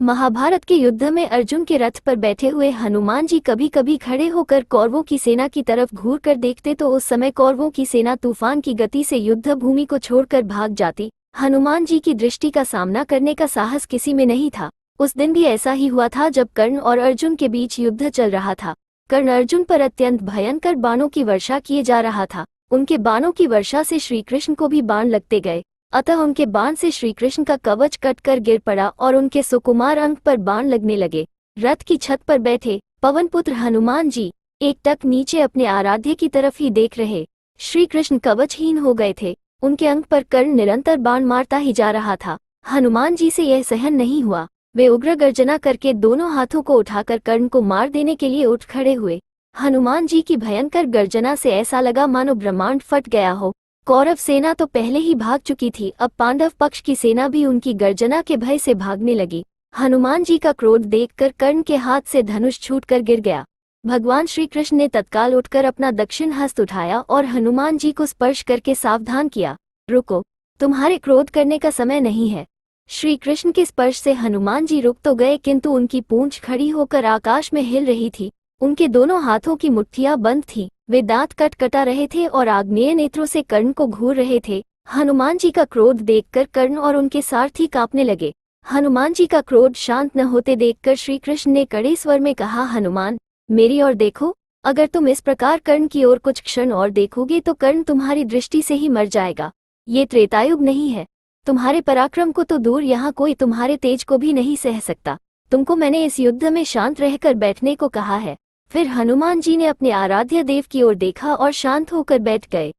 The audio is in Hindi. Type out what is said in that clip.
महाभारत के युद्ध में अर्जुन के रथ पर बैठे हुए हनुमान जी कभी कभी खड़े होकर कौरवों की सेना की तरफ घूर कर देखते तो उस समय कौरवों की सेना तूफान की गति से युद्ध भूमि को छोड़कर भाग जाती। हनुमान जी की दृष्टि का सामना करने का साहस किसी में नहीं था। उस दिन भी ऐसा ही हुआ था जब कर्ण और अर्जुन के बीच युद्ध चल रहा था। कर्ण अर्जुन पर अत्यंत भयंकर बाणों की वर्षा किए जा रहा था। उनके बाणों की वर्षा से श्रीकृष्ण को भी बाण लगते गए, अतः उनके बाण से श्रीकृष्ण का कवच कटकर गिर पड़ा और उनके सुकुमार अंग पर बाण लगने लगे। रथ की छत पर बैठे पवनपुत्र हनुमान जी एकटक नीचे अपने आराध्य की तरफ ही देख रहे। श्रीकृष्ण कवचहीन हो गए थे। उनके अंग पर कर्ण निरंतर बाण मारता ही जा रहा था। हनुमान जी से यह सहन नहीं हुआ। वे उग्र गर्जना करके दोनों हाथों को उठाकर कर्ण को मार देने के लिए उठ खड़े हुए। हनुमान जी की भयंकर गर्जना से ऐसा लगा मानो ब्रह्मांड फट गया हो। कौरव सेना तो पहले ही भाग चुकी थी, अब पांडव पक्ष की सेना भी उनकी गर्जना के भय से भागने लगी। हनुमान जी का क्रोध देखकर कर्ण के हाथ से धनुष छूटकर गिर गया। भगवान श्री कृष्ण ने तत्काल उठकर अपना दक्षिण हस्त उठाया और हनुमान जी को स्पर्श करके सावधान किया। रुको, तुम्हारे क्रोध करने का समय नहीं है। श्री कृष्ण के स्पर्श से हनुमान जी रुक तो गए, किंतु उनकी पूंछ खड़ी होकर आकाश में हिल रही थी। उनके दोनों हाथों की मुट्ठियां बंद थीं। वे दांत कटा रहे थे और आग्नेय नेत्रों से कर्ण को घूर रहे थे। हनुमान जी का क्रोध देखकर कर्ण और उनके सारथी कांपने लगे। हनुमान जी का क्रोध शांत न होते देखकर श्री कृष्ण ने कड़े स्वर में कहा, हनुमान, मेरी ओर देखो। अगर तुम इस प्रकार कर्ण की ओर कुछ क्षण और देखोगे तो कर्ण तुम्हारी दृष्टि से ही मर जाएगा। ये त्रेतायुग नहीं है। तुम्हारे पराक्रम को तो दूर, यहाँ कोई तुम्हारे तेज को भी नहीं सह सकता। तुमको मैंने इस युद्ध में शांत रहकर बैठने को कहा है। फिर हनुमान जी ने अपने आराध्य देव की ओर देखा और शांत होकर बैठ गए।